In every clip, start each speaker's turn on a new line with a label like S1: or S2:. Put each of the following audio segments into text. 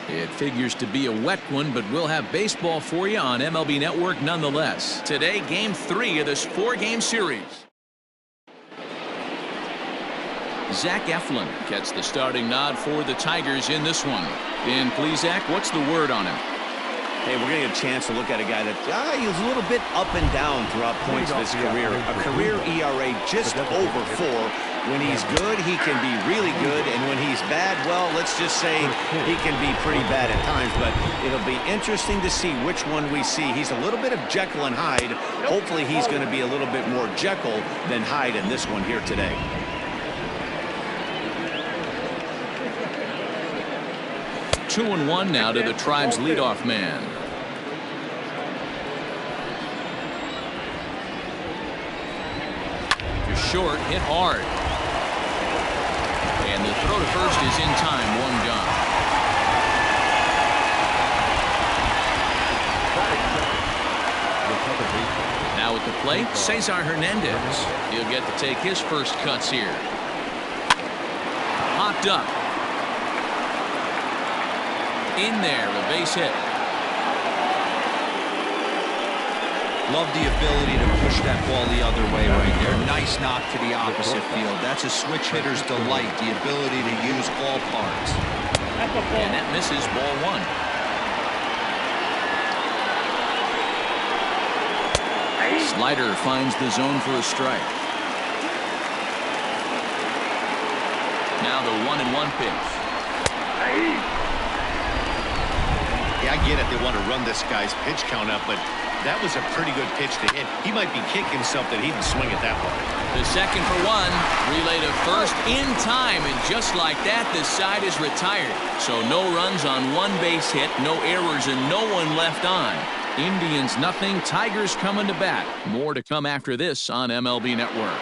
S1: It figures to be a wet one, but we'll have baseball for you on MLB Network nonetheless. Today, Game 3 of this 4-game series. Zach Eflin gets the starting nod for the Tigers in this one. Dan Plesac, what's the word on him?
S2: Hey, we're going to get a chance to look at a guy that he's a little bit up and down throughout points of his career. A career ERA just over 4. When he's good, he can be really good. And when he's bad, well, let's just say he can be pretty bad at times. But it'll be interesting to see which one we see. He's a little bit of Jekyll and Hyde. Hopefully he's going to be a little bit more Jekyll than Hyde in this one here today.
S1: Two and one now to the Tribe's leadoff man. To short, hit hard. And the throw to first is in time, 1 gone. Now at the plate, Cesar Hernandez. He'll get to take his first cuts here. Popped up. In there, a base hit.
S3: Love the ability to push that ball the other way right there. Nice knock to the opposite field. That's a switch hitter's delight, the ability to use all parts.
S1: And that misses, ball 1. Slider finds the zone for a strike. Now the 1-1 pitch.
S4: Yeah, I get it. They want to run this guy's pitch count up, but that was a pretty good pitch to hit. He might be kicking something. He didn't swing it that far.
S1: The second for 1. Relay to first in time, and just like that, this side is retired. So no runs on 1 base hit, no errors, and no one left on. Indians nothing, Tigers coming to bat. More to come after this on MLB Network.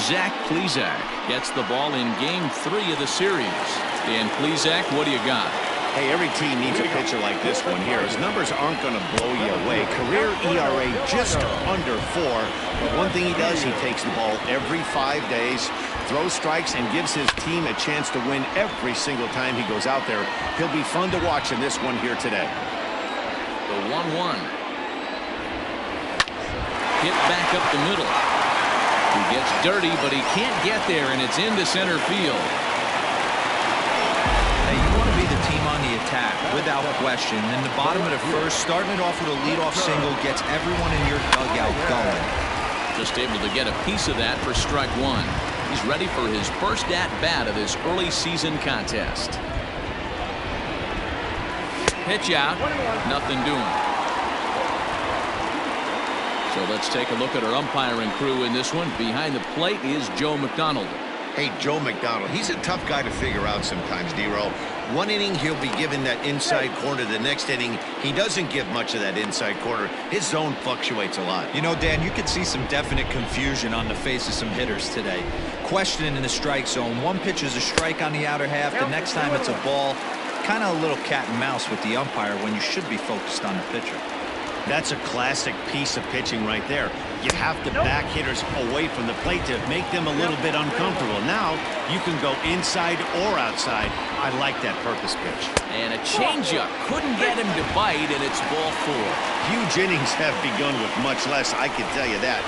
S1: Zach Plesac gets the ball in Game 3 of the series. Dan Plesac, what do you got?
S2: Hey, every team needs a pitcher like this one here. His numbers aren't going to blow you away. Career ERA just under 4. But one thing he does, he takes the ball every 5 days, throws strikes, and gives his team a chance to win every single time he goes out there. He'll be fun to watch in this one here today.
S1: The 1-1. Hit back up the middle. He gets dirty, but he can't get there, and it's into center field.
S3: Attack without question. In the bottom of the first, starting it off with a leadoff single gets everyone in your dugout going.
S1: Just able to get a piece of that for strike 1. He's ready for his first at-bat of this early season contest. Pitch out. Nothing doing. So let's take a look at our umpiring crew in this one. Behind the plate is Joe McDonald.
S4: Hey, Joe McDonald, he's a tough guy to figure out sometimes, D-Row. 1 inning, he'll be given that inside corner. The next inning, he doesn't give much of that inside corner. His zone fluctuates a lot.
S3: You know, Dan, you could see some definite confusion on the face of some hitters today. Questioning in the strike zone. One pitch is a strike on the outer half. The next time it's a ball. Kind of a little cat and mouse with the umpire when you should be focused on the pitcher.
S2: That's a classic piece of pitching right there. You have to back hitters away from the plate to make them a little bit uncomfortable. Now you can go inside or outside. I like that purpose pitch.
S1: And a changeup. Couldn't get him to bite, and it's ball 4.
S2: Huge innings have begun with much less, I can tell you that.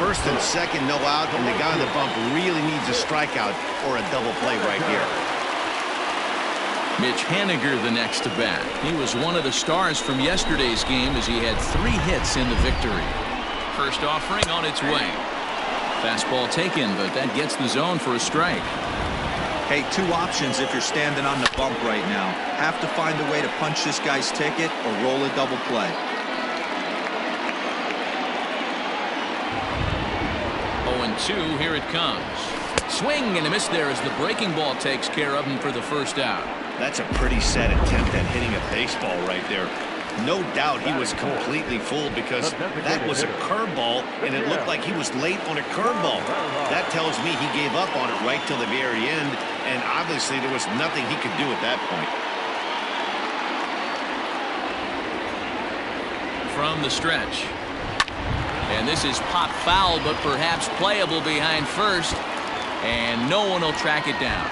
S2: First and second, no out, and the guy on the bump really needs a strikeout or a double play right here.
S1: Mitch Haniger the next to bat. He was one of the stars from yesterday's game as he had 3 hits in the victory. First offering on its way. Fastball taken, but that gets the zone for a strike.
S3: Hey, 2 options if you're standing on the bump right now. Have to find a way to punch this guy's ticket or roll a double play.
S1: 0-2, here it comes. Swing and a miss there as the breaking ball takes care of him for the first out.
S2: That's a pretty sad attempt at hitting a baseball right there. No doubt he was completely fooled because that was a curveball, and it looked like he was late on a curveball. That tells me he gave up on it right till the very end, and obviously there was nothing he could do at that point.
S1: From the stretch. And this is pop foul, but perhaps playable behind first, and no one will track it down.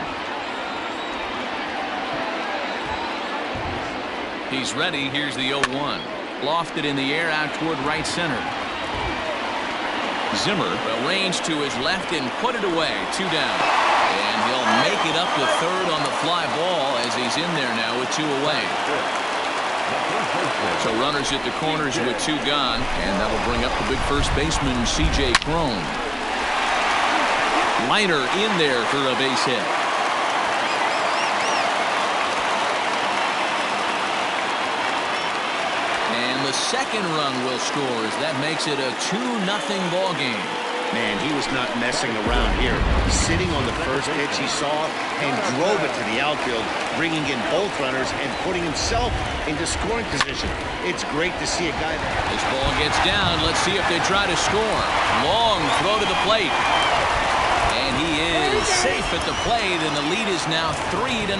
S1: He's ready. Here's the 0-1. Lofted in the air out toward right center. Zimmer arranged to his left and put it away. 2 down. And he'll make it up to third on the fly ball as he's in there now with 2 away. So runners at the corners with 2 gone, and that'll bring up the big first baseman, C.J. Cron. Liner in there for a base hit. And the second run will score as that makes it a 2-0 ball game.
S2: Man, he was not messing around here. Sitting on the first pitch he saw and drove it to the outfield, bringing in both runners and putting himself into scoring position. It's great to see a guy.
S1: This ball gets down. Let's see if they try to score. Long throw to the plate. And he is safe at the plate, and the lead is now 3-0.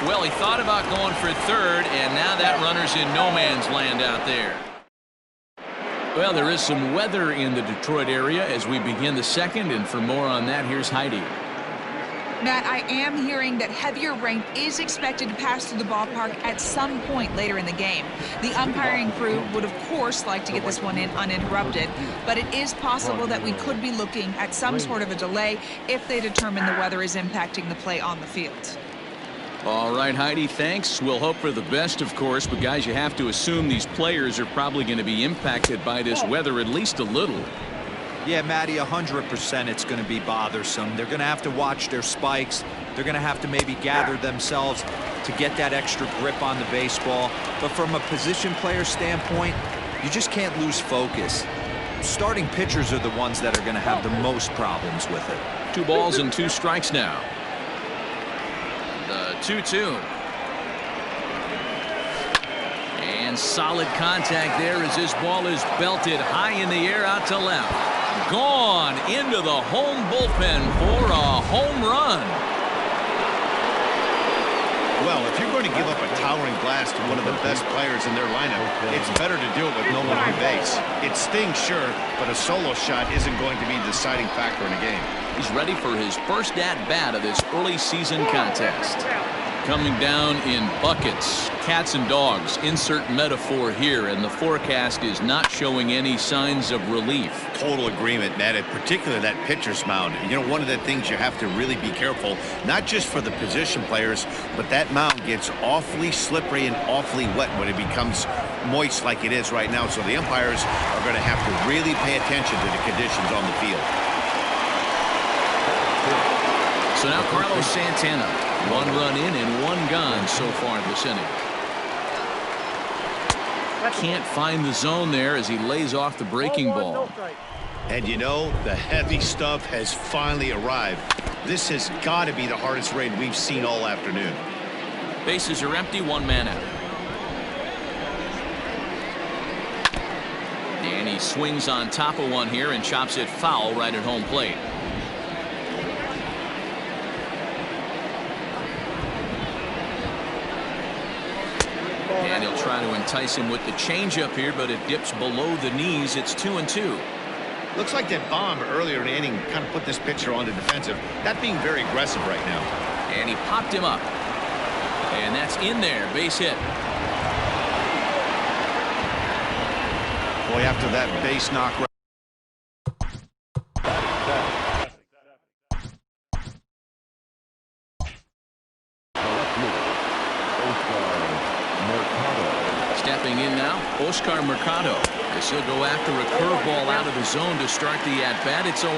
S1: Well, he thought about going for third, and now that runner's in no man's land out there. Well, there is some weather in the Detroit area as we begin the second, and for more on that, here's Heidi.
S5: Matt, I am hearing that heavier rain is expected to pass through the ballpark at some point later in the game. The umpiring crew would, of course, like to get this one in uninterrupted, but it is possible that we could be looking at some sort of a delay if they determine the weather is impacting the play on the field.
S1: All right, Heidi, thanks. We'll hope for the best, of course, but guys, you have to assume these players are probably going to be impacted by this weather at least a little.
S3: Yeah, Matty, 100% it's going to be bothersome. They're going to have to watch their spikes. They're going to have to maybe gather themselves to get that extra grip on the baseball. But from a position player standpoint, you just can't lose focus. Starting pitchers are the ones that are going to have the most problems with it.
S1: 2 balls and 2 strikes now. The 2-2. And solid contact there as this ball is belted high in the air out to left. Gone into the home bullpen for a home run.
S2: Well, if you're going to give up a towering blast to one of the best players in their lineup, it's better to do it with no one on base. It stings, sure, but a solo shot isn't going to be the deciding factor in a game.
S1: He's ready for his first at-bat of this early season contest. Coming down in buckets, cats and dogs, insert metaphor here, and the forecast is not showing any signs of relief.
S2: Total agreement, Matt, and particularly that pitcher's mound. You know, one of the things you have to really be careful, not just for the position players, but that mound gets awfully slippery and awfully wet when it becomes moist like it is right now. So the umpires are going to have to really pay attention to the conditions on the field.
S1: So now Carlos Santana. 1 run in and 1 gone so far this inning. Can't find the zone there as he lays off the breaking ball.
S2: And you know, the heavy stuff has finally arrived. This has got to be the hardest rain we've seen all afternoon.
S1: Bases are empty, 1 man out. And he swings on top of one here and chops it foul right at home plate. And he'll try to entice him with the changeup here, but it dips below the knees. It's 2-2.
S2: Looks like that bomb earlier in the inning kind of put this pitcher on the defensive. That being very aggressive right now.
S1: And he popped him up. And that's in there. Base hit.
S2: Boy, after that base knock.
S1: Stepping in now, Oscar Mercado. As he'll go after a curveball out of the zone to start the at-bat. It's 0-1.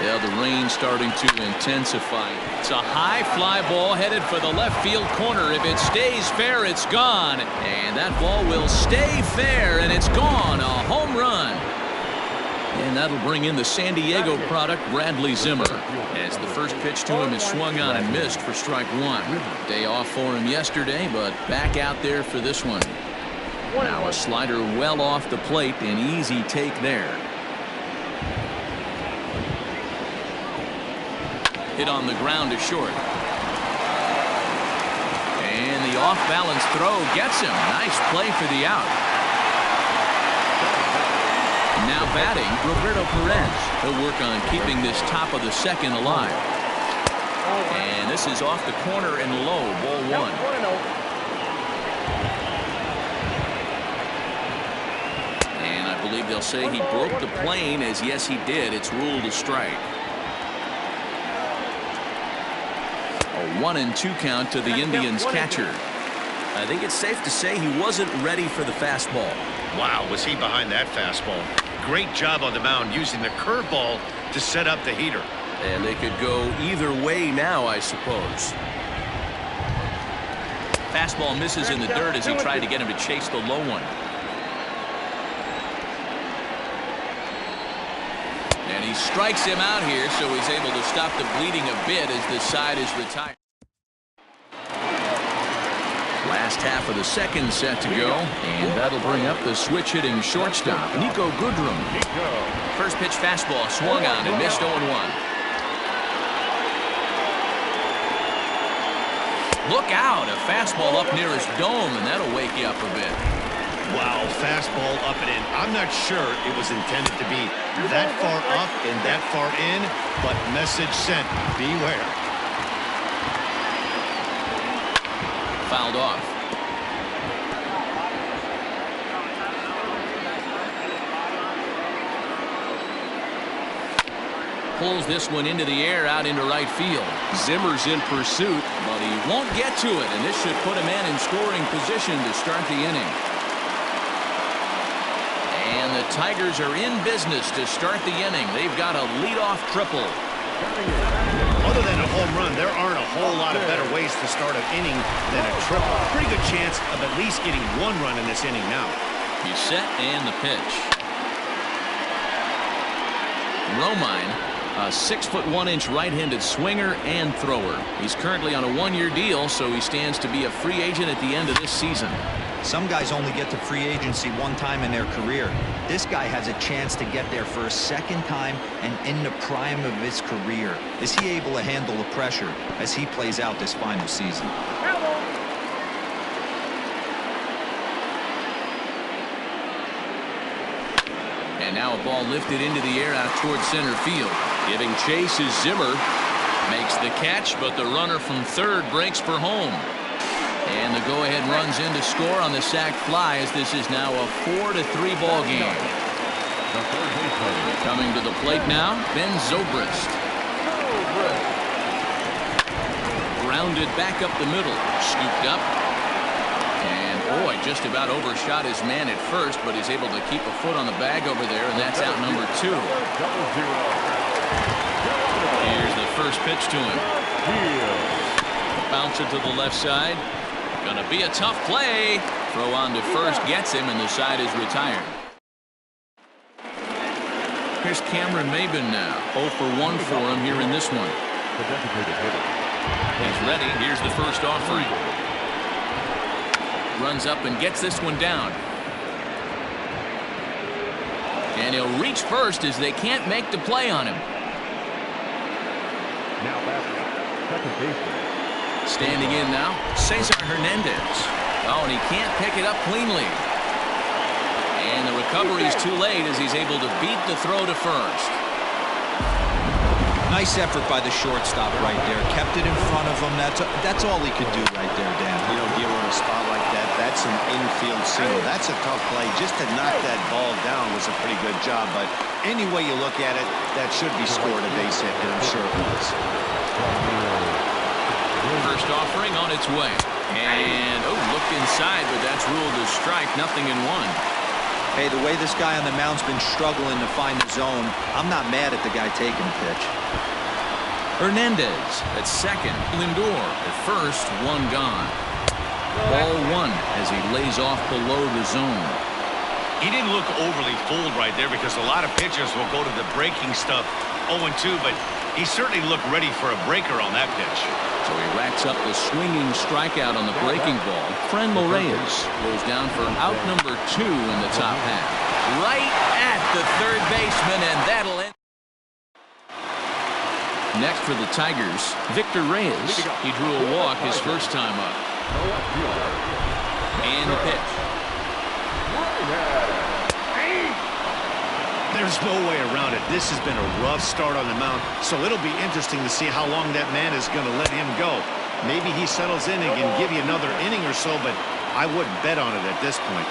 S1: Yeah, the rain starting to intensify. It's a high fly ball headed for the left field corner. If it stays fair, it's gone. And that ball will stay fair, and it's gone. A home run. And that'll bring in the San Diego product, Bradley Zimmer. As the first pitch to him is swung on and missed for strike 1. Day off for him yesterday, but back out there for this one. Now a slider well off the plate, an easy take there. Hit on the ground to short. And the off-balance throw gets him. Nice play for the out. Now batting, Roberto Perez. He'll work on keeping this top of the second alive. And this is off the corner and low, ball 1. they'll say he broke the plane, as yes he did. It's ruled a strike. A 1-2 count to the Indians catcher. I think it's safe to say he wasn't ready for the fastball.
S4: Wow, was he behind that fastball. Great job on the mound using the curveball to set up the heater.
S1: And they could go either way now, I suppose. Fastball misses in the dirt as he tried to get him to chase the low one. And he strikes him out here, so he's able to stop the bleeding a bit as this side is retired. Last half of the second set to go, and that'll bring up the switch-hitting shortstop, Niko Goodrum. First pitch fastball swung on and missed 0-1. Look out, a fastball up near his dome, and that'll wake you up a bit.
S4: Wow, fastball up and in. I'm not sure it was intended to be that far up and that far in, but message sent, beware.
S1: Fouled off. Pulls this one into the air out into right field. Zimmer's in pursuit, but he won't get to it, and this should put a man in scoring position to start the inning. And the Tigers are in business to start the inning. They've got a leadoff triple.
S4: Other than a home run, there aren't a whole lot of better ways to start an inning than a triple. Pretty good chance of at least getting one run in this inning now.
S1: He's set and the pitch. Romine, a 6'1" right-handed swinger and thrower. He's currently on a one-year deal, so he stands to be a free agent at the end of this season.
S3: Some guys only get to free agency one time in their career. This guy has a chance to get there for a second time and in the prime of his career. Is he able to handle the pressure as he plays out this final season?
S1: And now a ball lifted into the air out towards center field. Giving chase is Zimmer. Makes the catch, but the runner from third breaks for home. And the go-ahead runs in to score on the sac fly, as this is now a 4-3 ball game. Coming to the plate now, Ben Zobrist. Grounded back up the middle. Scooped up. And boy, just about overshot his man at first, but he's able to keep a foot on the bag over there, and that's out number 2. Here's the first pitch to him. Bounce it to the left side. Gonna be a tough play. Throw on to first gets him, and the side is retired. Here's Cameron Maybin now. 0 for 1 for him here in this one. He's ready. Here's the first offering. Runs up and gets this one down. And he'll reach first as they can't make the play on him.
S6: Now back, second baseman.
S1: Standing in now, Cesar Hernandez. Oh, and he can't pick it up cleanly. And the recovery is too late as he's able to beat the throw to first.
S3: Nice effort by the shortstop right there. Kept it in front of him. That's all he could do right there, Dan.
S2: You know, Gil, in a spot like that, that's an infield single. That's a tough play. Just to knock that ball down was a pretty good job. But any way you look at it, that should be scored a base hit, and I'm sure it was.
S1: First offering on its way. And, looked inside, but that's ruled a strike. Nothing in one.
S3: Hey, the way this guy on the mound's been struggling to find the zone, I'm not mad at the guy taking the pitch.
S1: Hernandez at second. Lindor at first. One gone. Ball 1 as he lays off below the zone.
S4: He didn't look overly fooled right there because a lot of pitchers will go to the breaking stuff 0-2, but he certainly looked ready for a breaker on that pitch.
S1: So he racks up the swinging strikeout on the breaking ball. Franmil Reyes goes down for out number 2 in the top half. Right at the third baseman, and that'll end. Next for the Tigers, Victor Reyes. He drew a walk his first time up. And the pitch.
S4: There's no way around it. This has been a rough start on the mound, so it'll be interesting to see how long that man is going to let him go. Maybe he settles in and can give you another inning or so, but I wouldn't bet on it at this point.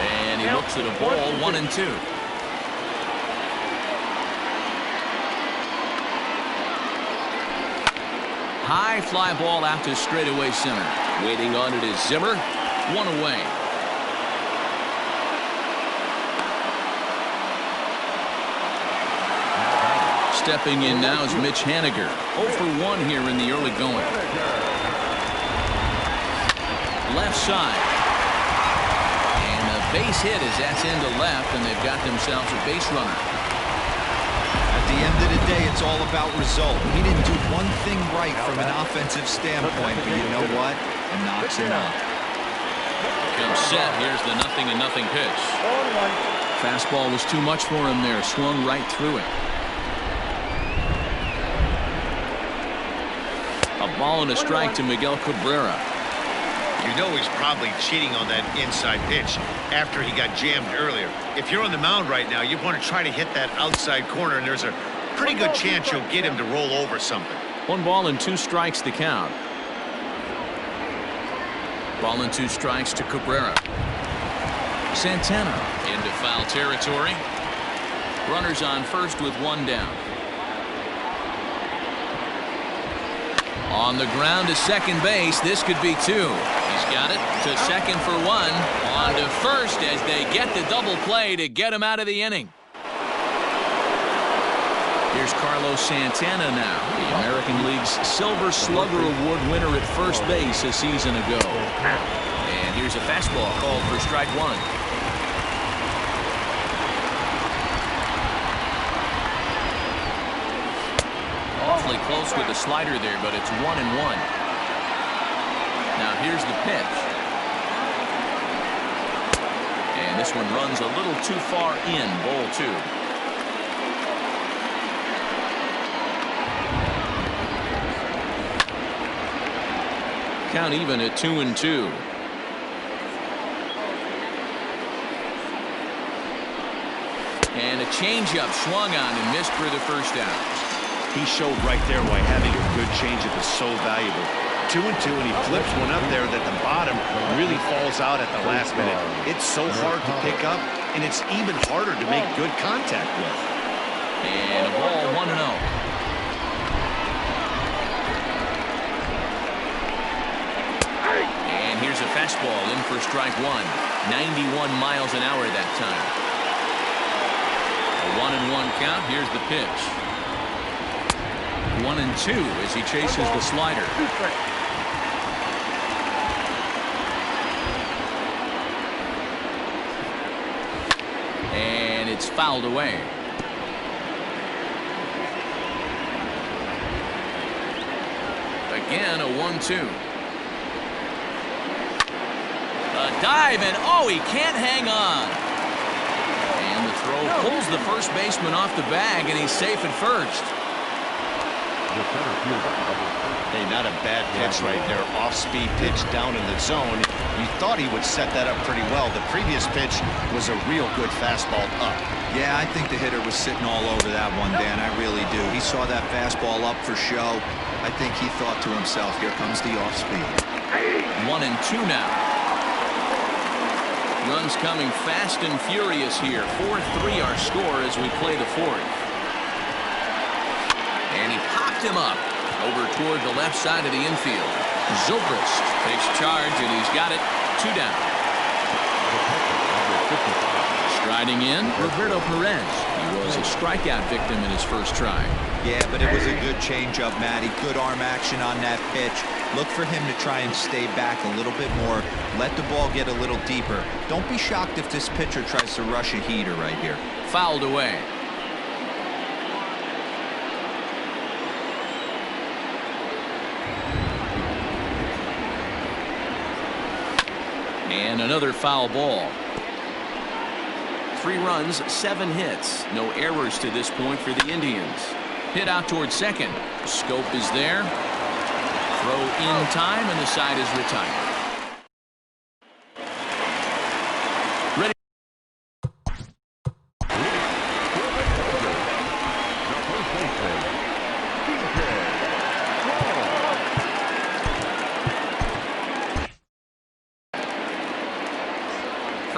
S1: And He looks at a ball, 1-2. High fly ball out to straightaway center. Waiting on it is Zimmer. 1 away. Stepping in now is Mitch Haniger. 0 for 1 here in the early going. Left side. And a base hit as that's into left, and they've got themselves a base runner.
S3: At the end of the day, it's all about result. He didn't do one thing right from an offensive standpoint, but you know what? A knock's a knock.
S1: Comes set. Here's the 0-0 pitch. Fastball was too much for him there. Swung right through it. A ball and a strike to Miguel Cabrera.
S4: You know he's probably cheating on that inside pitch after he got jammed earlier. If you're on the mound right now, you want to try to hit that outside corner, and there's a pretty good chance you'll get him to roll over something.
S1: 1 ball and 2 strikes to count. Ball and 2 strikes to Cabrera. Santana into foul territory. Runners on first with 1 down. On the ground to second base. This could be 2. He's got it to second for 1. On to first as they get the double play to get him out of the inning. Here's Carlos Santana now, the American League's Silver Slugger Award winner at first base a season ago. And here's a fastball called for strike 1. Awfully close with the slider there, but it's 1-1. Now here's the pitch. And this one runs a little too far in, ball 2. Count even at 2-2. And a changeup swung on and missed for the first out.
S2: He showed right there why having a good changeup is so valuable. 2-2, and he flips one up there that the bottom really falls out at the last minute. It's so hard to pick up, and it's even harder to make good contact with.
S1: And a ball, 1-0. And here's a fastball in for strike 1. 91 miles an hour that time. A 1-1 count. Here's the pitch. 1-2 as he chases the slider. And it's fouled away. Again, a 1-2. A dive, and oh, he can't hang on. And the throw pulls the first baseman off the bag, and he's safe at first.
S2: Hey, not a bad pitch right there. Off-speed pitch down in the zone. You thought he would set that up pretty well. The previous pitch was a real good fastball up.
S3: Yeah, I think the hitter was sitting all over that one, Dan. I really do. He saw that fastball up for show. I think he thought to himself, here comes the off-speed.
S1: 1-2 now. Runs coming fast and furious here. 4-3 our score as we play the 4th. And he popped him up over toward the left side of the infield. Zobrist takes charge, and he's got it. 2 down. Striding in, Roberto Perez. He was a strikeout victim in his first try.
S3: Yeah, but it was a good changeup, Matty. Good arm action on that pitch. Look for him to try and stay back a little bit more. Let the ball get a little deeper. Don't be shocked if this pitcher tries to rush a heater right here.
S1: Fouled away. And another foul ball. 3 runs, 7 hits. No errors to this point for the Indians. Hit out towards second. Scope is there. Throw in time, and the side is retired. Ready.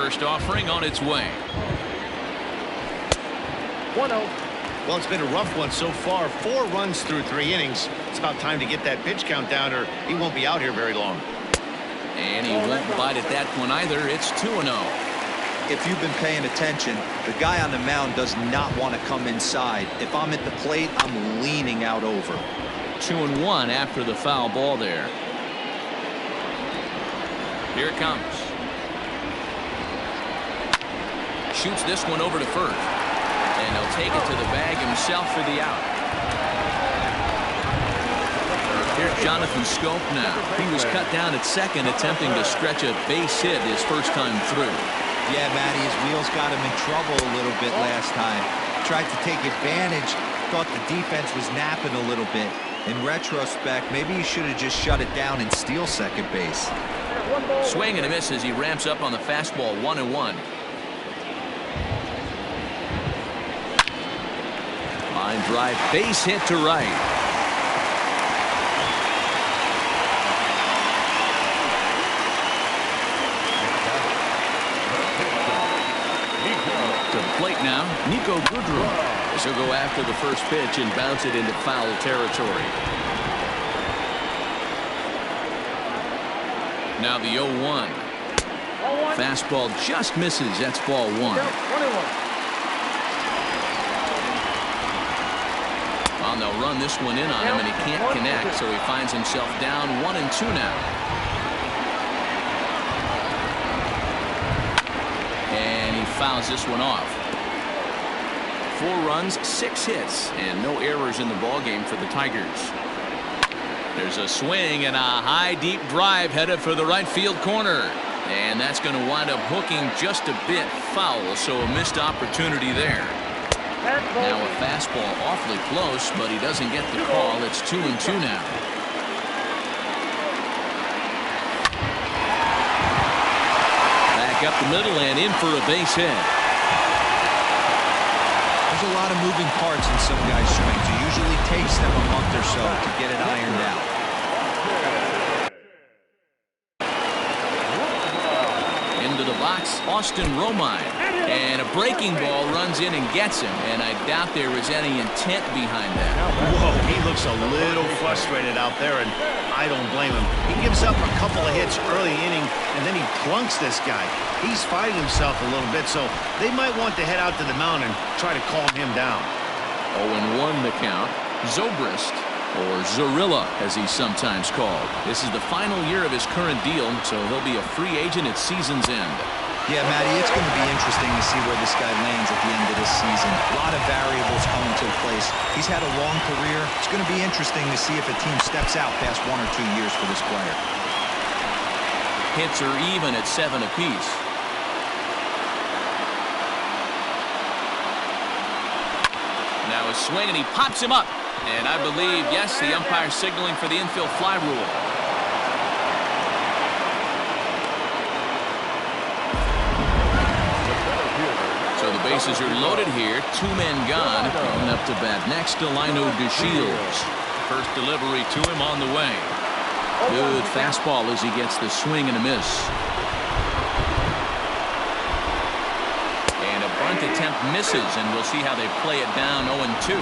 S1: First offering on its way.
S6: 1-0.
S4: Well, it's been a rough one so far. 4 runs through 3 innings. It's about time to get that pitch count down, or he won't be out here very long.
S1: And he won't bite at that one either. It's 2-0.
S3: If you've been paying attention, the guy on the mound does not want to come inside. If I'm at the plate, I'm leaning out over.
S1: 2-1 after the foul ball there. Here it comes. Shoots this one over to first. And he'll take it to the bag himself for the out. Here's Jonathan Schoop now. He was cut down at second, attempting to stretch a base hit his first time through.
S3: Yeah, Matty, his wheels got him in trouble a little bit last time. Tried to take advantage, thought the defense was napping a little bit. In retrospect, maybe he should have just shut it down and steal second base.
S1: Swing and a miss as he ramps up on the fastball. 1-1. Line drive, base hit to right. To the plate now, Niko Goodrum. This will go after the first pitch and bounce it into foul territory. Now the 0-1. Fastball just misses. That's ball 1. Well, they'll run this one in on him, and he can't connect, so he finds himself down 1-2 now. And he fouls this one off. 4 runs, 6 hits, and no errors in the ballgame for the Tigers. There's a swing and a high deep drive headed for the right field corner. And that's going to wind up hooking just a bit foul, so a missed opportunity there. Now a fastball awfully close, but he doesn't get the call. It's 2-2 now. Back up the middle and in for a base hit.
S3: There's a lot of moving parts in some guys' swings. It usually takes them a month or so to get it ironed out.
S1: Into the box, Austin Romine. And a breaking ball runs in and gets him. And I doubt there was any intent behind that.
S4: Whoa, he looks a little frustrated out there, and I don't blame him. He gives up a couple of hits early inning, and then he plunks this guy. He's fighting himself a little bit, so they might want to head out to the mound and try to calm him down.
S1: 0-1 the count. Zobrist, or Zorilla as he's sometimes called. This is the final year of his current deal, so he'll be a free agent at season's end.
S3: Yeah, Matty, it's going to be interesting to see where this guy lands at the end of this season. A lot of variables come into place. He's had a long career. It's going to be interesting to see if a team steps out past 1 or 2 years for this player.
S1: Hits are even at 7 apiece. Now a swing, and he pops him up. And I believe, yes, the umpire signaling for the infield fly rule. So the bases are loaded here. 2 men gone. Coming up to bat next, Delino DeShields. First delivery to him on the way. Good fastball as he gets the swing and a miss. And a bunt attempt misses, and we'll see how they play it down 0-2.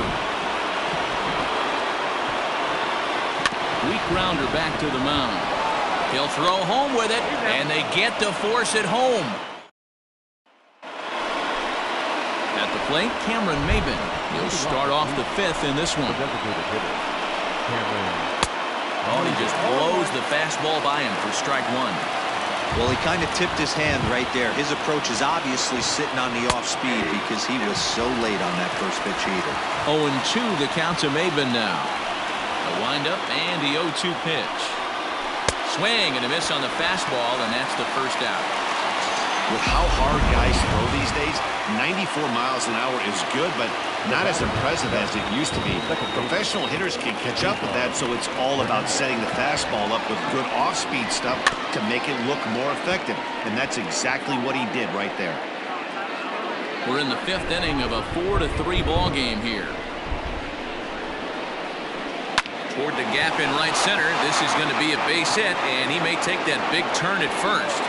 S1: Weak grounder back to the mound. He'll throw home with it, and they get to force it home. At the plate, Cameron Maybin. He'll start off the 5th in this one. Oh, he just blows the fastball by him for strike 1.
S3: Well, he kind of tipped his hand right there. His approach is obviously sitting on the off speed because he was so late on that first pitch either.
S1: 0-2 the count to Maybin now. The windup and the 0-2 pitch. Swing and a miss on the fastball, and that's the first out.
S4: With how hard guys throw these days, 94 miles an hour is good, but not as impressive as it used to be. Professional hitters can catch up with that, so it's all about setting the fastball up with good off-speed stuff to make it look more effective, and that's exactly what he did right there.
S1: We're in the 5th inning of a 4-3 ball game here. Toward the gap in right center. This is going to be a base hit, and he may take that big turn at first.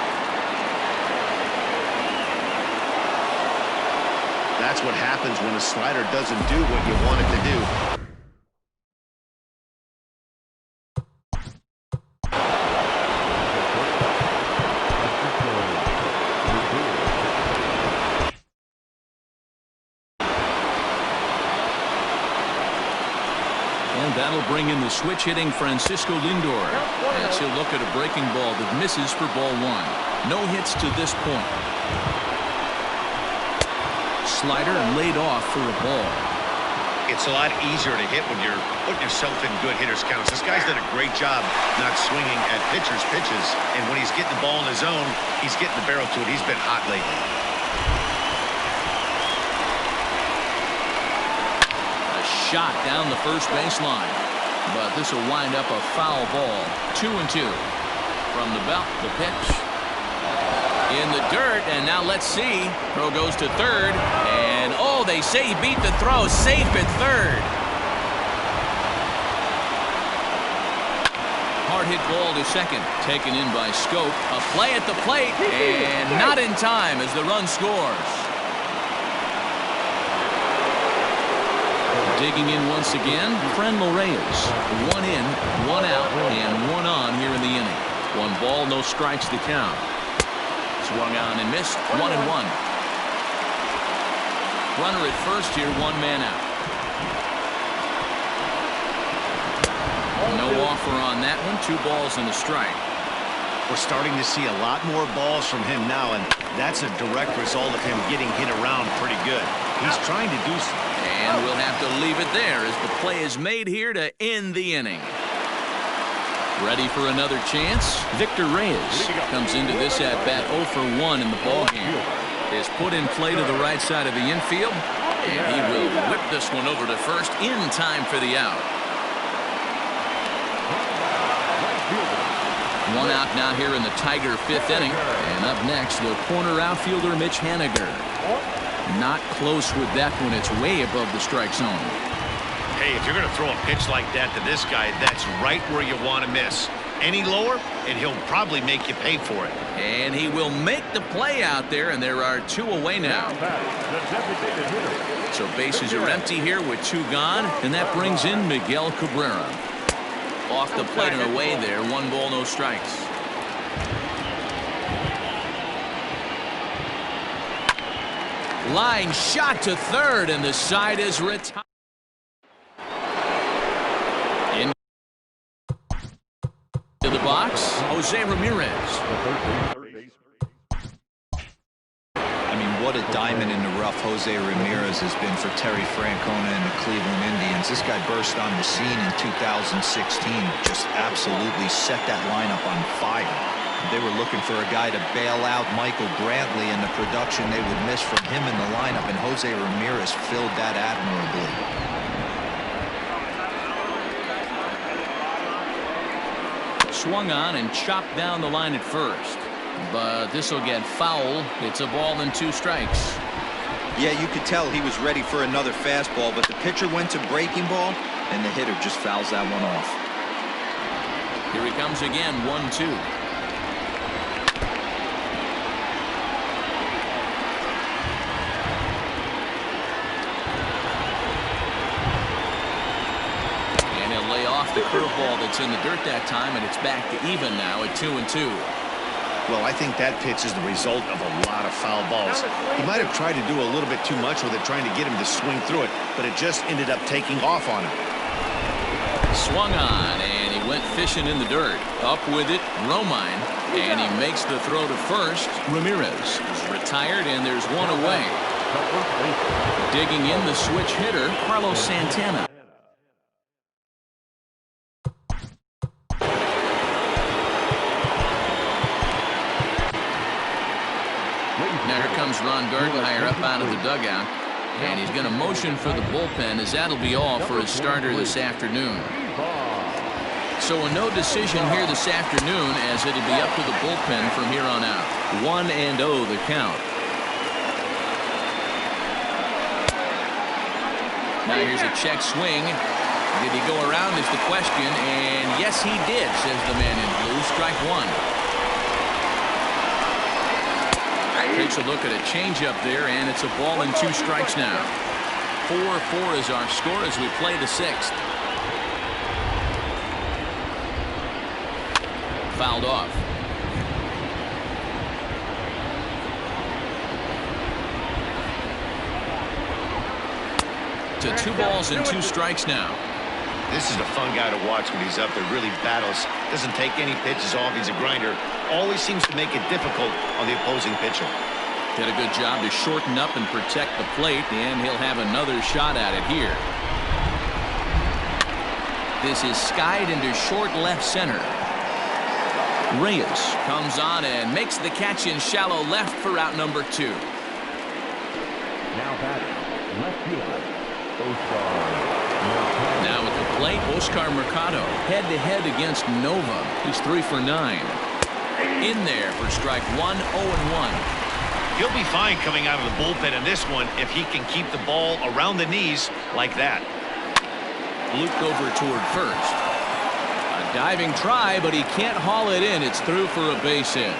S4: That's what happens when a slider doesn't do what you want it to do.
S1: And that'll bring in the switch-hitting Francisco Lindor, as he'll look at a breaking ball that misses for ball one. No hits to this point. Slider laid off for a ball.
S4: It's a lot easier to hit when you're putting yourself in good hitters' counts. This guy's done a great job not swinging at pitchers' pitches. And when he's getting the ball in his zone, he's getting the barrel to it. He's been hot lately.
S1: Shot down the first baseline, but this will wind up a foul ball. 2-2 from the belt. The pitch in the dirt, and now let's see. Throw goes to third, and oh, they say he beat the throw. Safe at third. Hard hit ball to second, taken in by Scope. A play at the plate, and not in time as the run scores. Digging in once again, Franmil Reyes. 1 in, 1 out, and 1 on here in the inning. 1 ball, no strikes to count. Swung on and missed. 1-1. Runner at first here, 1 man out. No offer on that one. 2 balls and a strike.
S2: We're starting to see a lot more balls from him now, and that's a direct result of him getting hit around pretty good. He's trying to do something.
S1: And we'll have to leave it there as the play is made here to end the inning. Ready for another chance? Victor Reyes comes into this at-bat 0 for 1 in the ballgame. Is put in play to the right side of the infield, and he will whip this one over to first in time for the out. 1 out now here in the Tiger 5th inning. And up next, the corner outfielder Mitch Haniger. Not close with that one. It's way above the strike zone.
S4: Hey, if you're going to throw a pitch like that to this guy, that's right where you want to miss. Any lower, and he'll probably make you pay for it.
S1: And he will make the play out there, and there are 2 away now. So bases are empty here with 2 gone, and that brings in Miguel Cabrera. Off the plate and away there. 1 ball, no strikes. Line shot to third, and the side is retired. To the box, Jose Ramirez.
S3: I mean, what a diamond in the rough Jose Ramirez has been for Terry Francona and the Cleveland Indians. This guy burst on the scene in 2016, just absolutely set that lineup on fire. They were looking for a guy to bail out Michael Brantley, and the production they would miss from him in the lineup, and Jose Ramirez filled that admirably.
S1: Swung on and chopped down the line at first, but this will get foul. It's a ball and 2 strikes.
S3: Yeah, you could tell he was ready for another fastball, but the pitcher went to breaking ball, and the hitter just fouls that one off.
S1: Here he comes again, 1-2. The curveball that's in the dirt that time, and it's back to even now at 2-2.
S2: Well, I think that pitch is the result of a lot of foul balls. He might have tried to do a little bit too much with it, trying to get him to swing through it, but it just ended up taking off on him.
S1: Swung on, and he went fishing in the dirt. Up with it, Romine, and he makes the throw to first. Ramirez is retired, and there's 1 away. Digging in the switch hitter, Carlos Santana. Now here comes Ron Gardenhire up out of the dugout, and he's going to motion for the bullpen, as that'll be all for his starter this afternoon. So a no decision here this afternoon, as it'll be up to the bullpen from here on out. 1-0 the count. Now here's a check swing. Did he go around is the question, and yes he did, says the man in blue. Strike 1. takes a look at a changeup there, and it's a ball and 2 strikes now. 4-4 is our score as we play the 6th. Fouled off. To 2 balls and 2 strikes now.
S4: This is a fun guy to watch when he's up there. Really battles. Doesn't take any pitches off. He's a grinder. Always seems to make it difficult on the opposing pitcher.
S1: Did a good job to shorten up and protect the plate, and he'll have another shot at it here. This is skied into short left center. Reyes comes on and makes the catch in shallow left for out number 2.
S6: Now batting, left fielder, Oscar.
S1: Now at the plate, Oscar Mercado head-to-head against Nova. He's 3 for 9. In there for strike 1, 0-1.
S4: He'll be fine coming out of the bullpen in this one if he can keep the ball around the knees like that.
S1: Looped over toward first. A diving try, but he can't haul it in. It's through for a base hit.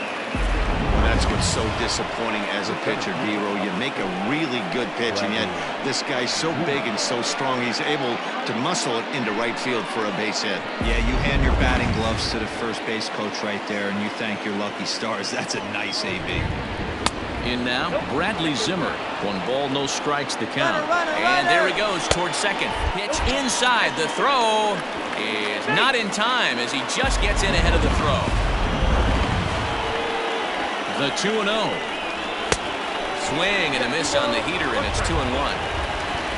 S2: That's what's so disappointing as a pitcher, D-Row. You make a really good pitch, and yet this guy's so big and so strong, he's able to muscle it into right field for a base hit.
S3: Yeah, you hand your batting gloves to the first base coach right there, and you thank your lucky stars. That's a nice AB.
S1: In now, Bradley Zimmer. 1 ball, no strikes the count. And there he goes towards second. Pitch inside. The throw is not in time as he just gets in ahead of the throw. The 2-0. Swing and a miss on the heater, and it's 2-1.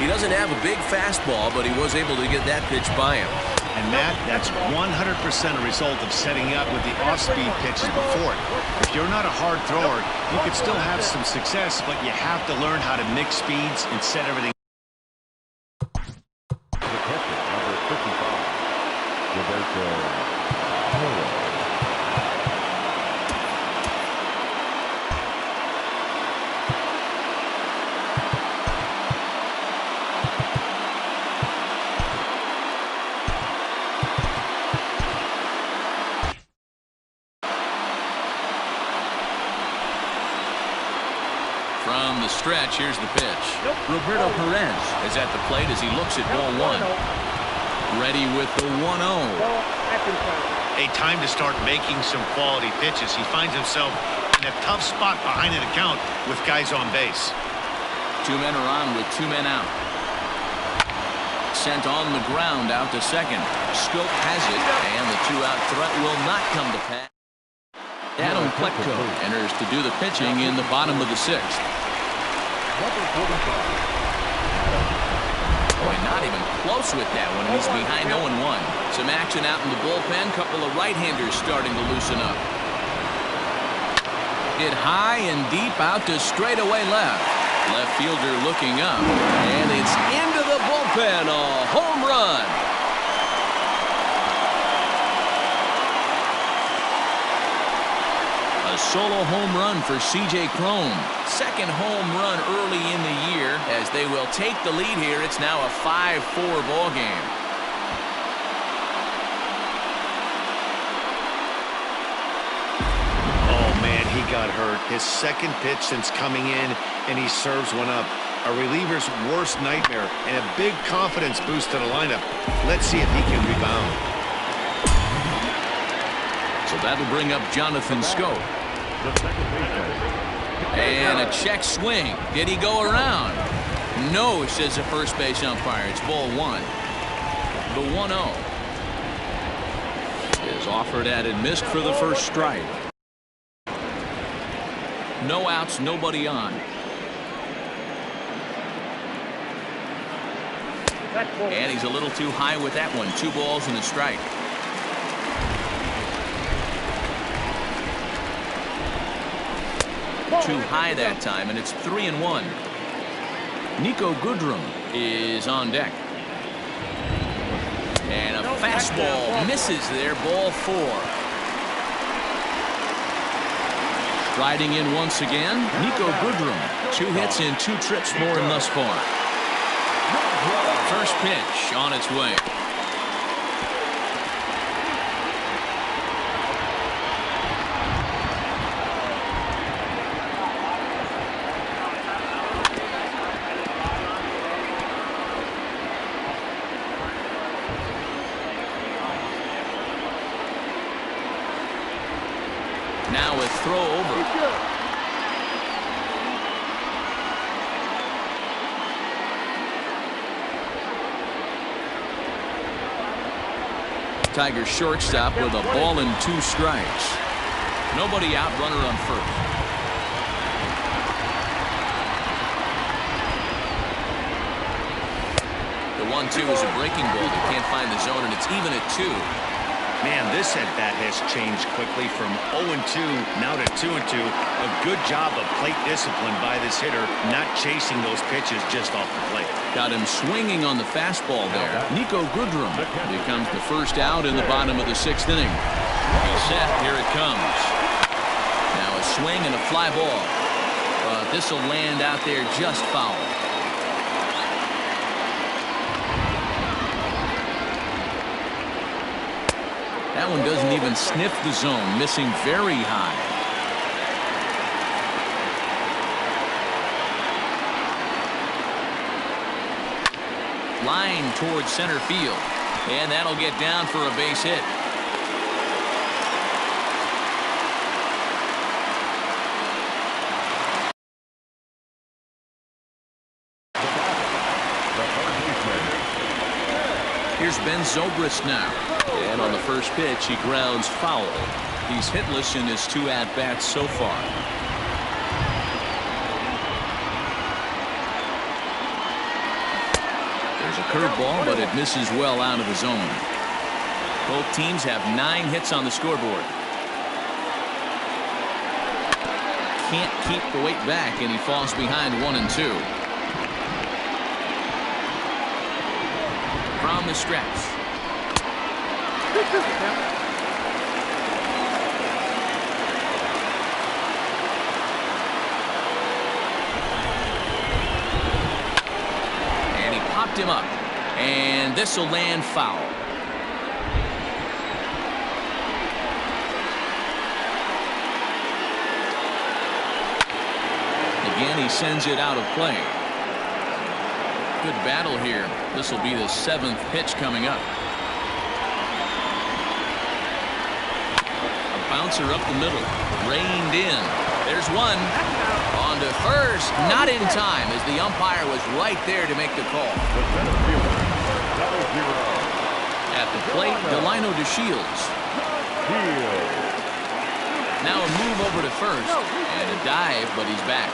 S1: He doesn't have a big fastball, but he was able to get that pitch by him.
S2: And Matt, that's 100% a result of setting up with the off-speed pitches before it. If you're not a hard thrower, you could still have some success, but you have to learn how to mix speeds and set everything.
S6: The catcher, number 55, Roberto Toro.
S1: From the stretch, here's the pitch. Roberto Perez is at the plate as he looks at ball 1. Ready with the 1-0.
S4: A time to start making some quality pitches. He finds himself in a tough spot behind an account with guys on base.
S1: 2 men are on with 2 men out. Sent on the ground out to second. Scope has it, and the 2-out threat will not come to pass. Adam Plutko enters to do the pitching in the bottom of the 6th. Boy, not even close with that one. He's behind 0-1. Some action out in the bullpen. Couple of right-handers starting to loosen up. Hit high and deep out to straightaway left. Left fielder looking up. And it's into the bullpen. A home run. Solo home run for C.J. Cron. Second home run early in the year as they will take the lead here. It's now a 5-4 ball game.
S2: Oh, man, he got hurt. His second pitch since coming in, and he serves one up. A reliever's worst nightmare and a big confidence boost to the lineup. Let's see if he can rebound.
S1: So that'll bring up Jonathan Scope.
S6: The second baseman.
S1: And a check swing. Did he go around? No, says the first base umpire. It's ball 1. The 1-0 is offered at and missed for the first strike. No outs, nobody on. And he's a little too high with that one. 2 balls and a strike. Too high that time, and it's 3-1. Nico Goodrum is on deck. And a fastball misses there, ball 4. Striding in once again, Nico Goodrum. 2 hits and 2 trips for him thus far. First pitch on its way. Now a throw over. Tigers shortstop with a ball and 2 strikes. Nobody out, runner on first. The 1-2 is a breaking ball. They can't find the zone, and it's even at 2.
S2: Man, this at-bat has changed quickly from 0-2 now to 2-2. A good job of plate discipline by this hitter, not chasing those pitches just off the plate.
S1: Got him swinging on the fastball there. Nico Goodrum becomes the first out in the bottom of the 6th inning. He's set. Here it comes. Now a swing and a fly ball. But this will land out there just foul. That one doesn't even sniff the zone, missing very high. Line towards center field, and that'll get down for a base hit. Here's Ben Zobrist now. And on the first pitch, he grounds foul. He's hitless in his 2 at-bats so far. There's a curveball, but it misses well out of the zone. Both teams have 9 hits on the scoreboard. Can't keep the weight back, and he falls behind 1-2. From the stretch. And he popped him up, and this will land foul. Again, he sends it out of play. Good battle here. This will be the 7th pitch coming up. Bouncer up the middle, reined in. There's one. On to first, not in time, as the umpire was right there to make the call. At the plate, Delino DeShields. Now a move over to first, and a dive, but he's back.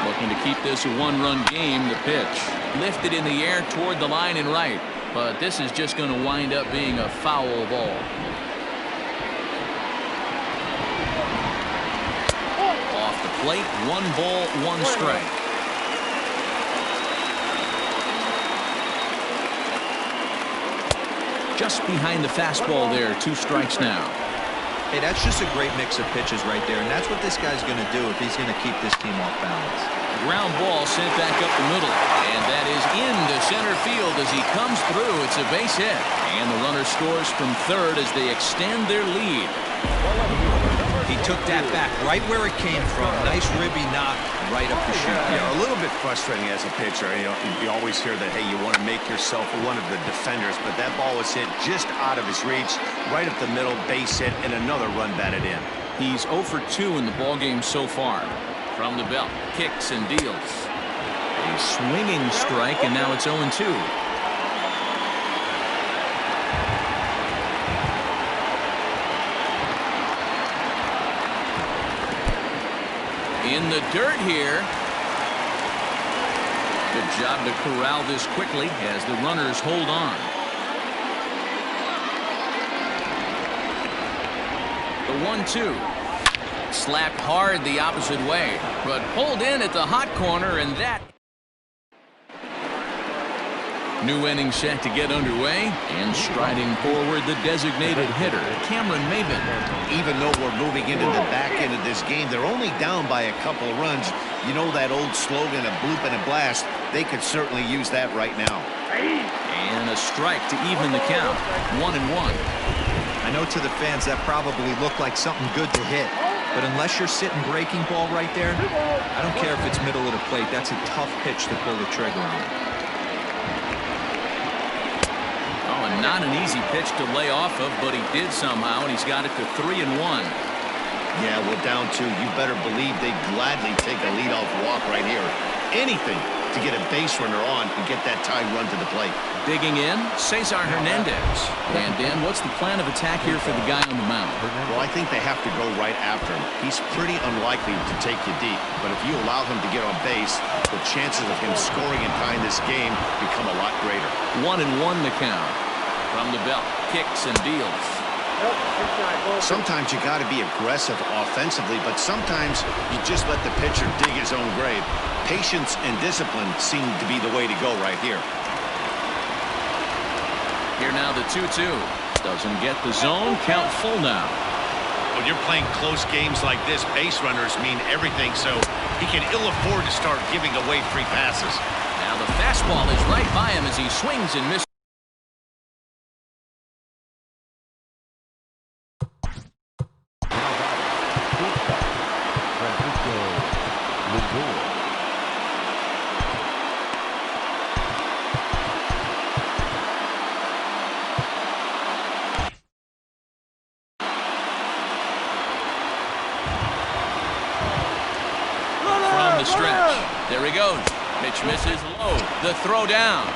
S1: Looking to keep this a 1-run game. The pitch lifted in the air toward the line and right, but this is just going to wind up being a foul ball. Off the plate, 1 ball, 1 strike. Just behind the fastball there, 2 strikes now.
S3: Hey, that's just a great mix of pitches right there, and that's what this guy's going to do if he's going to keep this team off balance.
S1: Ground ball sent back up the middle, and that is into center field as he comes through. It's a base hit, and the runner scores from third as they extend their lead.
S3: He took that back right where it came from. Nice ribby knock right up the chute.
S2: Yeah, a little bit frustrating as a pitcher. You always hear that, hey, you want to make yourself one of the defenders, but that ball was hit just out of his reach, right up the middle, base hit, and another run batted in.
S1: He's 0 for 2 in the ballgame so far. From the belt, kicks and deals. A swinging strike, and now it's 0-2. In the dirt here. Good job to corral this quickly as the runners hold on. The 1-2. Slapped hard the opposite way, but pulled in at the hot corner, and that. New inning set to get underway, and striding forward the designated hitter, Cameron Maybin.
S2: Even though we're moving into the back end of this game, they're only down by a couple of runs. You know that old slogan, a bloop and a blast. They could certainly use that right now.
S1: And a strike to even the count, 1-1.
S3: I know to the fans that probably looked like something good to hit, but unless you're sitting breaking ball right there, I don't care if it's middle of the plate. That's a tough pitch to pull the trigger on.
S1: Not an easy pitch to lay off of, but he did somehow, and he's got it to 3-1.
S2: Yeah, well, down 2. You better believe they'd gladly take a leadoff walk right here. Anything to get a base runner on and get that tying run to the plate.
S1: Digging in, Cesar Hernandez. And Dan, what's the plan of attack here for the guy on the mound?
S2: Well, I think they have to go right after him. He's pretty unlikely to take you deep, but if you allow him to get on base, the chances of him scoring and tying this game become a lot greater.
S1: 1-1 the count. From the belt, kicks and deals.
S2: Sometimes you got to be aggressive offensively, but sometimes you just let the pitcher dig his own grave. Patience and discipline seem to be the way to go right here.
S1: Here now the 2-2. Doesn't get the zone. Count full now.
S4: When you're playing close games like this, base runners mean everything, so he can ill afford to start giving away free passes.
S1: Now the fastball is right by him as he swings and misses. Stretch. There he goes. Pitch misses low. The throw down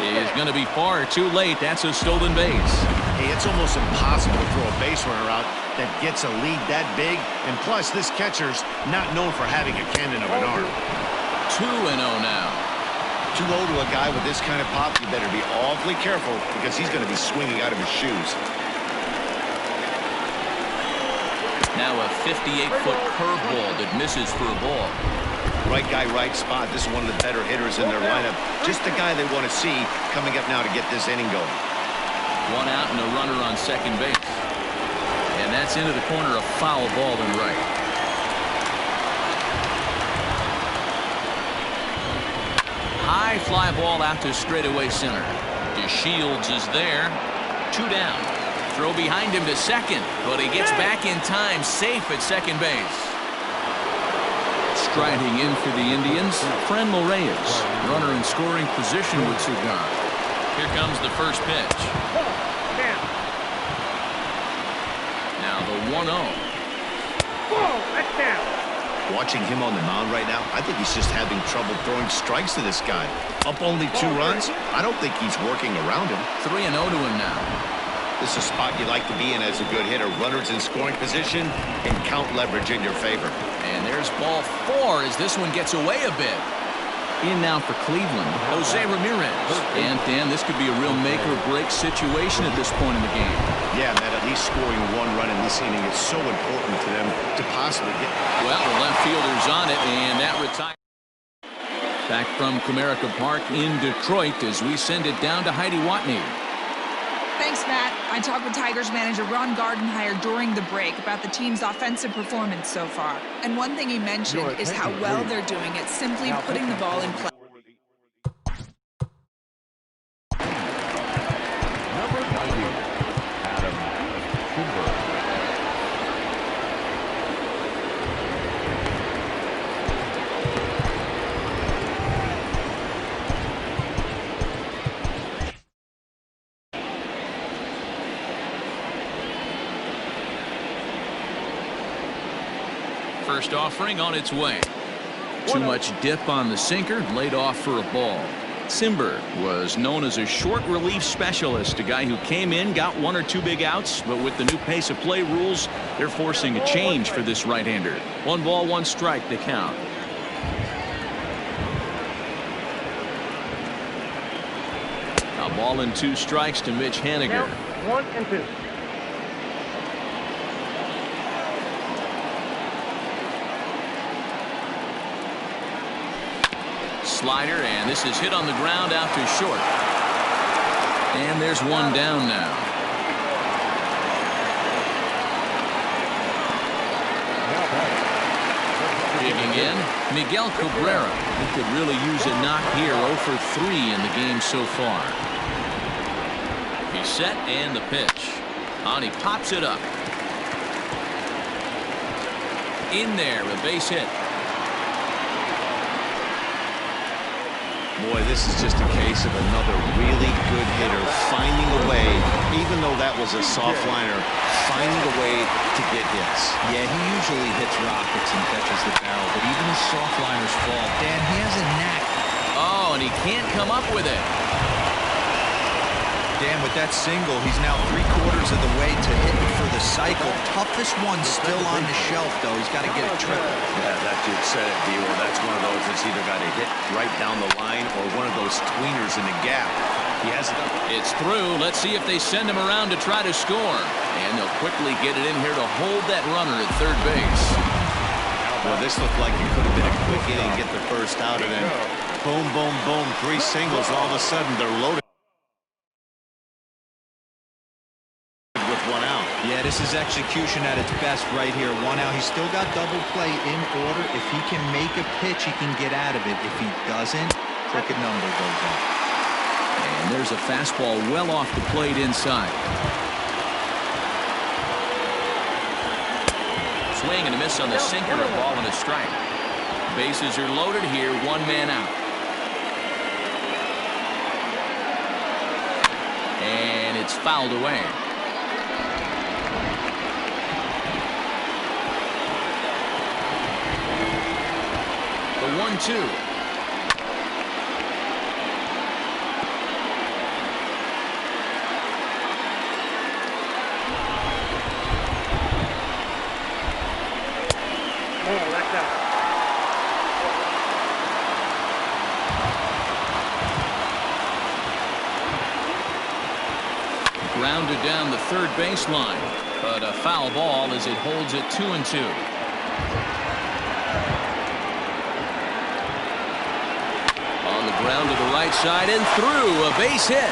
S1: is going to be far too late. That's a stolen base.
S2: Hey, it's almost impossible to throw a base runner out that gets a lead that big. And plus, this catcher's not known for having a cannon of an arm.
S1: 2-0 now.
S2: 2-0 to a guy with this kind of pop. You better be awfully careful because he's going to be swinging out of his shoes.
S1: Now a 58-foot curveball that misses for a ball.
S2: Right guy, right spot. This is one of the better hitters in their lineup. Just the guy they want to see coming up now to get this inning going.
S1: 1 out and a runner on second base. And that's into the corner, a foul ball and right. High fly ball out to straightaway center. DeShields is there. 2 down. Throw behind him to second, but he gets back in time, safe at second base. Striding in for the Indians, Franmil Reyes. Runner in scoring position with Cigar. Here comes the first pitch. Now the 1-0.
S2: Watching him on the mound right now, I think he's just having trouble throwing strikes to this guy. Up only 2 runs? I don't think he's working around him.
S1: 3-0 to him now.
S2: This is a spot you like to be in as a good hitter. Runners in scoring position and count leverage in your favor.
S1: And there's ball 4 as this one gets away a bit. In now for Cleveland, Jose Ramirez. And Dan, this could be a real make-or-break situation at this point in the game.
S2: Yeah, Matt, at least scoring 1 run in this inning is so important to them to possibly get.
S1: Well, the left fielder's on it, and that retires. Back from Comerica Park in Detroit as we send it down to Heidi Watney.
S5: Thanks, Matt. I talked with Tigers manager Ron Gardenhire during the break about the team's offensive performance so far. And one thing he mentioned is how well they're doing at simply putting the ball in play.
S6: Number 90, Adam Simber.
S1: First offering on its way. Too much dip on the sinker, laid off for a ball. Simber was known as a short relief specialist, a guy who came in, got 1 or 2 big outs, but with the new pace of play rules, they're forcing a change for this right-hander. 1 ball, 1 strike, the count. A ball and 2 strikes to Mitch Haniger.
S7: 1-2.
S1: Slider, and this is hit on the ground out to short. And there's 1 down now. Digging in, Miguel Cabrera. He could really use a knock here. 0 for 3 in the game so far. He's set and the pitch. On, he pops it up. In there, a base hit.
S2: Boy, this is just a case of another really good hitter finding a way, even though that was a soft liner, finding a way to get hits.
S3: Yeah, he usually hits rockets and catches the barrel, but even his soft liners fall. Dan, he has a knack.
S1: Oh, and he can't come up with it.
S3: Dan, with that single, he's now 3/4 of the way to hitting for the cycle. Toughest one still on the shelf, though. He's got to get a triple.
S2: Yeah, that dude said it, D. Well, that's one of those that's either got to hit right down the line or one of those tweeners in the gap. He has it.
S1: It's through. Let's see if they send him around to try to score. And they'll quickly get it in here to hold that runner at third base.
S2: Well, this looked like it could have been a quick inning, get the first out, and then boom, boom, boom, 3 singles. All of a sudden, they're loaded.
S3: Yeah, this is execution at its best right here. 1 out. He's still got double play in order. If he can make a pitch, he can get out of it. If he doesn't, crooked number goes up.
S1: And there's a fastball well off the plate inside. Swing and a miss on the sinker, a ball and a strike. Bases are loaded here, 1 man out. And it's fouled away. The 1-2. Grounded down the third baseline, but a foul ball as it holds it 2-2. Ground to the right side and through, a base hit.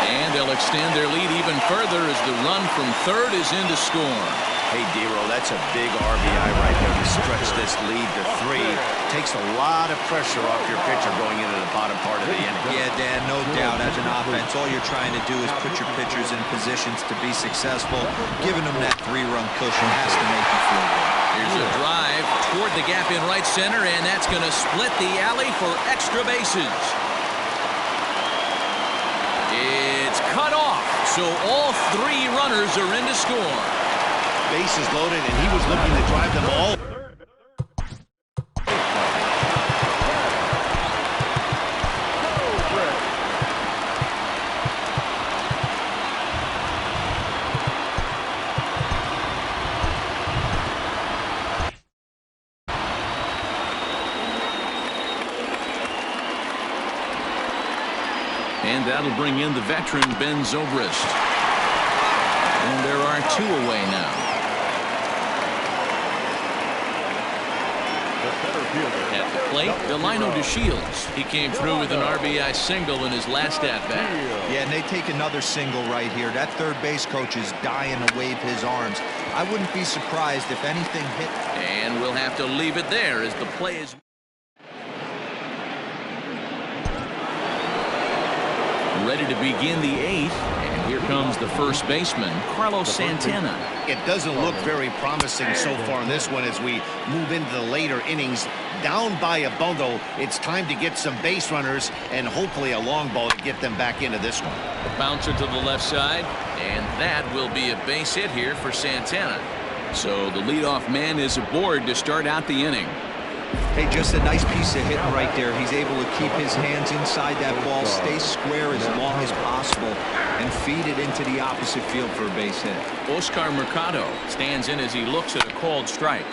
S1: And they'll extend their lead even further as the run from third is in to score.
S2: Hey, D-Row, that's a big RBI right there to stretch this lead to 3. Takes a lot of pressure off your pitcher going into the bottom part of the inning.
S3: Yeah, Dan, no doubt. As an offense, all you're trying to do is put your pitchers in positions to be successful. Giving them that 3-run cushion has to make you feel good.
S1: Here's a drive toward the gap in right center, and that's going to split the alley for extra bases. It's cut off, so all 3 runners are in to score.
S2: Bases loaded, and he was looking to drive them all.
S1: And that'll bring in the veteran Ben Zobrist. And there are 2 away now. At the plate, Delino DeShields. He came through with an RBI single in his last at-bat.
S3: Yeah, and they take another single right here. That third base coach is dying to wave his arms. I wouldn't be surprised if anything hit.
S1: And we'll have to leave it there as the play is... Ready to begin the 8th, and here comes the first baseman, Carlos Santana.
S2: It doesn't look very promising so far in this one as we move into the later innings. Down by a bundle, it's time to get some base runners and hopefully a long ball to get them back into this one.
S1: Bouncer to the left side, and that will be a base hit here for Santana. So the leadoff man is aboard to start out the inning.
S3: Hey, just a nice piece of hitting right there. He's able to keep his hands inside that ball, stay square as long as possible, and feed it into the opposite field for a base hit.
S1: Oscar Mercado stands in as he looks at a called strike.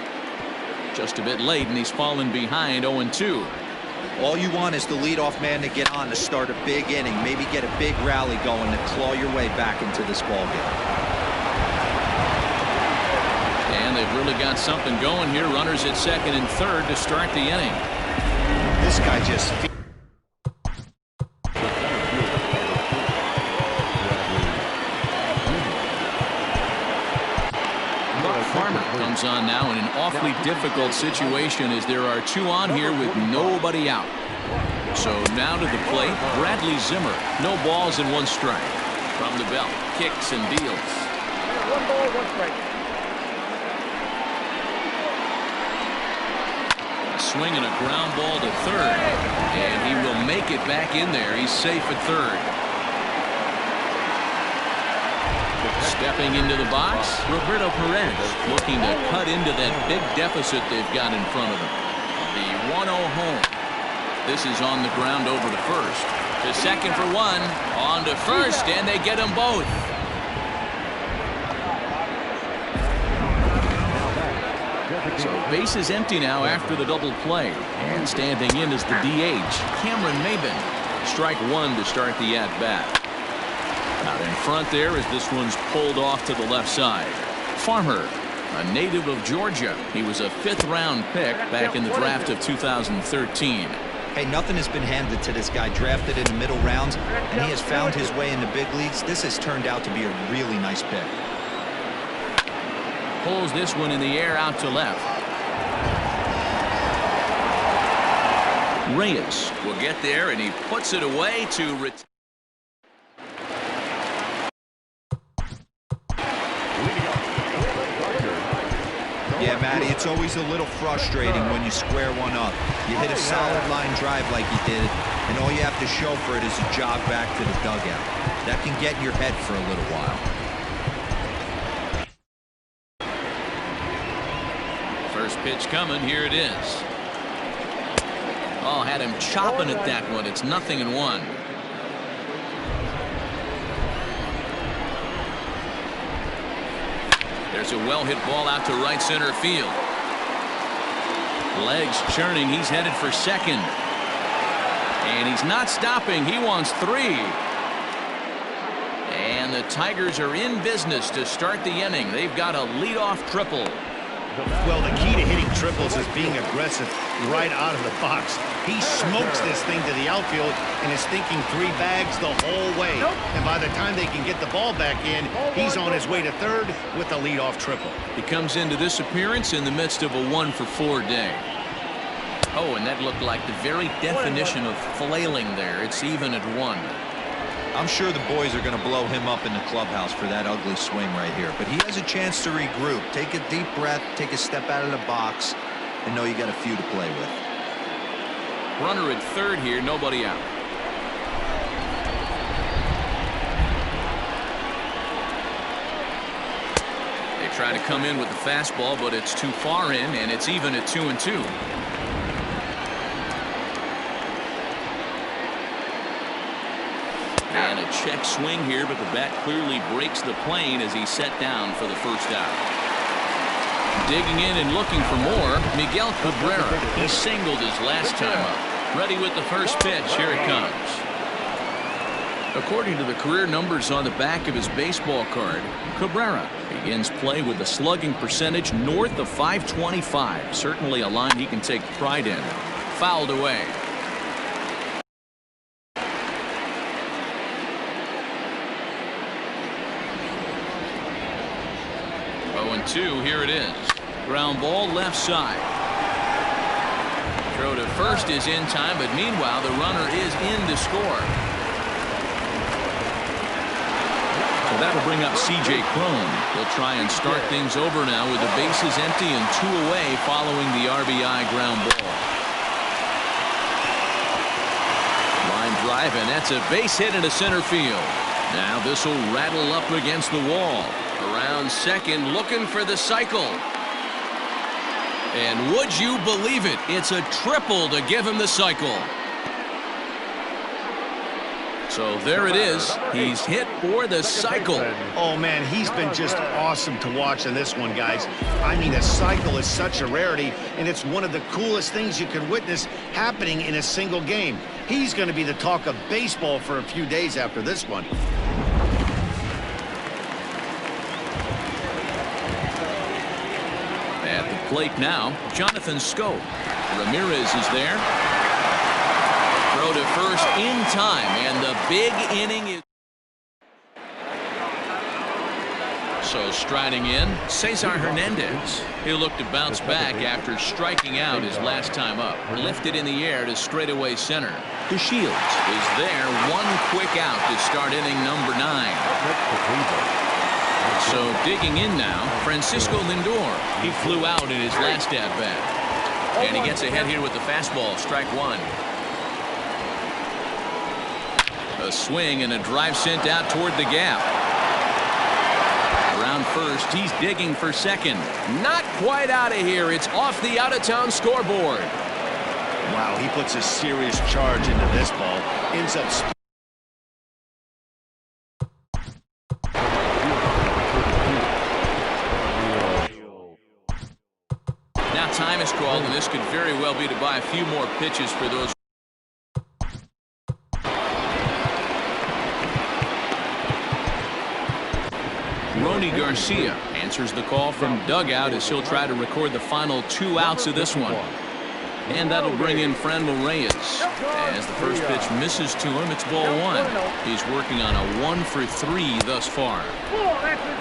S1: Just a bit late, and he's fallen behind 0-2.
S3: All you want is the leadoff man to get on to start a big inning, maybe get a big rally going to claw your way back into this ball game.
S1: And they've really got something going here. Runners at second and third to start the inning.
S2: This guy just...
S1: Farmer comes on now in an awfully difficult situation as there are 2 on here with nobody out. So now to the plate, Bradley Zimmer. No balls and 1 strike. From the belt, kicks and deals.
S7: 1 ball, 1 strike.
S1: swing and a ground ball to third. And he will make it back in there. He's safe at third. Stepping into the box, Roberto Perez looking to cut into that big deficit they've got in front of them. The 1-0 home. This is on the ground over to first. To second for one. On to first, and they get them both. So base is empty now after the double play. And standing in is the DH, Cameron Maybin. Strike one to start the at-bat. Out in front there as this one's pulled off to the left side. Farmer, a native of Georgia. He was a 5th-round pick back in the draft of 2013.
S3: Hey, nothing has been handed to this guy. Drafted in the middle rounds, and he has found his way in the big leagues. This has turned out to be a really nice pick.
S1: Pulls this one in the air out to left. Reyes will get there, and he puts it away to retire.
S3: Yeah, Matty, it's always a little frustrating when you square one up. You hit a solid line drive like he did, and all you have to show for it is a jog back to the dugout. That can get in your head for a little while.
S1: First pitch coming. Here it is. Oh, had him chopping at that one. It's 0-1. There's a well-hit ball out to right center field. Legs churning. He's headed for second. And he's not stopping. He wants 3. And the Tigers are in business to start the inning. They've got a leadoff triple.
S4: Well, the key to hitting triples is being aggressive right out of the box. He smokes this thing to the outfield and is thinking 3 bags the whole way. And by the time they can get the ball back in, he's on his way to third with a leadoff triple.
S1: He comes into this appearance in the midst of a 1-for-4 day. Oh, and that looked like the very definition of flailing there. It's even at 1.
S3: I'm sure the boys are going to blow him up in the clubhouse for that ugly swing right here. But he has a chance to regroup. Take a deep breath, take a step out of the box, and know you got a few to play with.
S1: Runner at third here, nobody out. They try to come in with the fastball, but it's too far in, and it's even at 2-2. And a check swing here, but the bat clearly breaks the plane as he's set down for the first out. Digging in and looking for more, Miguel Cabrera. He singled his last time up. Ready with the first pitch. Here it comes. According to the career numbers on the back of his baseball card, Cabrera begins play with a slugging percentage north of .525. Certainly a line he can take pride in. Fouled away. 0-2, here it is. Ground ball left side. Throw to first is in time, but meanwhile the runner is in to score. So that'll bring up C.J. Cron. He'll try and start things over now with the bases empty and 2 away following the RBI ground ball. Line drive, and that's a base hit into center field. Now this will rattle up against the wall. Around second, looking for the cycle. And would you believe it? It's a triple to give him the cycle. So there it is. He's hit for the cycle.
S4: Oh, man, he's been just awesome to watch in this one, guys. I mean, a cycle is such a rarity, and it's one of the coolest things you can witness happening in a single game. He's going to be the talk of baseball for a few days after this one.
S1: At the plate now, Jonathan Schoop. Ramirez is there. Throw to first in time, and the big inning is... So striding in, Cesar Hernandez. He'll look to bounce back after striking out his last time up. Lifted in the air to straightaway center. DeShields is there, 1 quick out to start inning number 9. So digging in now, Francisco Lindor. He flew out in his last at-bat. And he gets ahead here with the fastball. Strike one. A swing and a drive sent out toward the gap. Around first, he's digging for second. Not quite out of here. It's off the out-of-town scoreboard.
S2: Wow, he puts a serious charge into this ball. Ends up...
S1: Now time is called, and this could very well be to buy a few more pitches for those. Rony Garcia answers the call from dugout as he'll try to record the final 2 outs of this one. And that'll bring in Franmil Reyes. As the first pitch misses to him, it's ball one. He's working on a 1 for 3 thus far.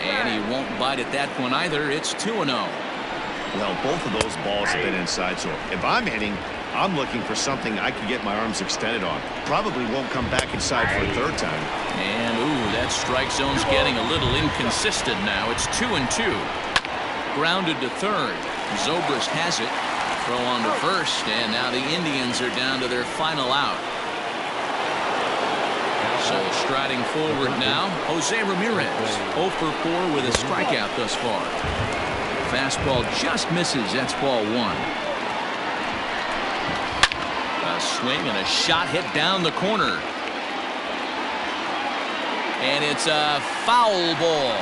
S1: And he won't bite at that one either. It's 2-0.
S2: Well, both of those balls have been inside, so if I'm hitting, I'm looking for something I can get my arms extended on. Probably won't come back inside for a third time.
S1: And, ooh, that strike zone's getting a little inconsistent now. It's 2-2. Grounded to third. Zobrist has it. Throw on to first, and now the Indians are down to their final out. So striding forward now, Jose Ramirez. 0 for 4 with a strikeout thus far. Fastball just misses. That's ball one. A swing and a shot hit down the corner. And it's a foul ball.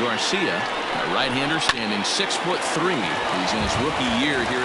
S1: Garcia, a right-hander standing 6'3". He's in his rookie year here.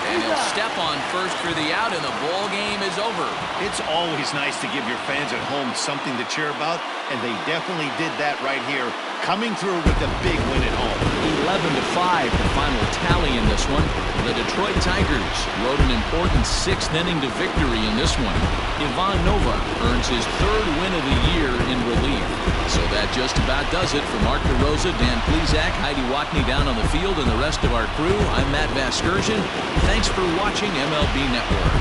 S1: And he'll step on first for the out, and the ball game is over.
S2: It's always nice to give your fans at home something to cheer about, and they definitely did that right here, coming through with a big win at home.
S1: 11-5, the final tally in this one. The Detroit Tigers rode an important 6th inning to victory in this one. Ivan Nova earns his 3rd win of the year in relief. So that just about does it for Mark DeRosa, Dan Plesac, Heidi Watney down on the field, and the rest of our crew. I'm Matt Vasgersian. Thanks for watching MLB Network.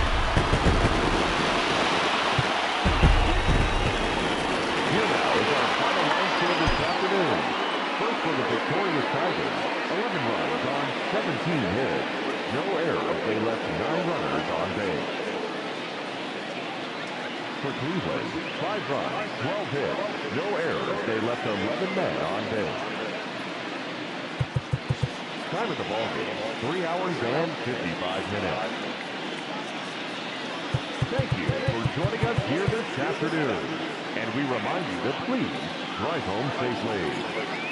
S6: Here now is our final line score this afternoon. First for the victorious Tigers, 11 runs on 17 hits. No errors. They left 9 runners on base. For Cleveland, 5 runs, 12 hits. No errors. They left 11 men on base. Time of the ball game, 3 hours and 55 minutes. Thank you for joining us here this afternoon. And we remind you to please drive home safely.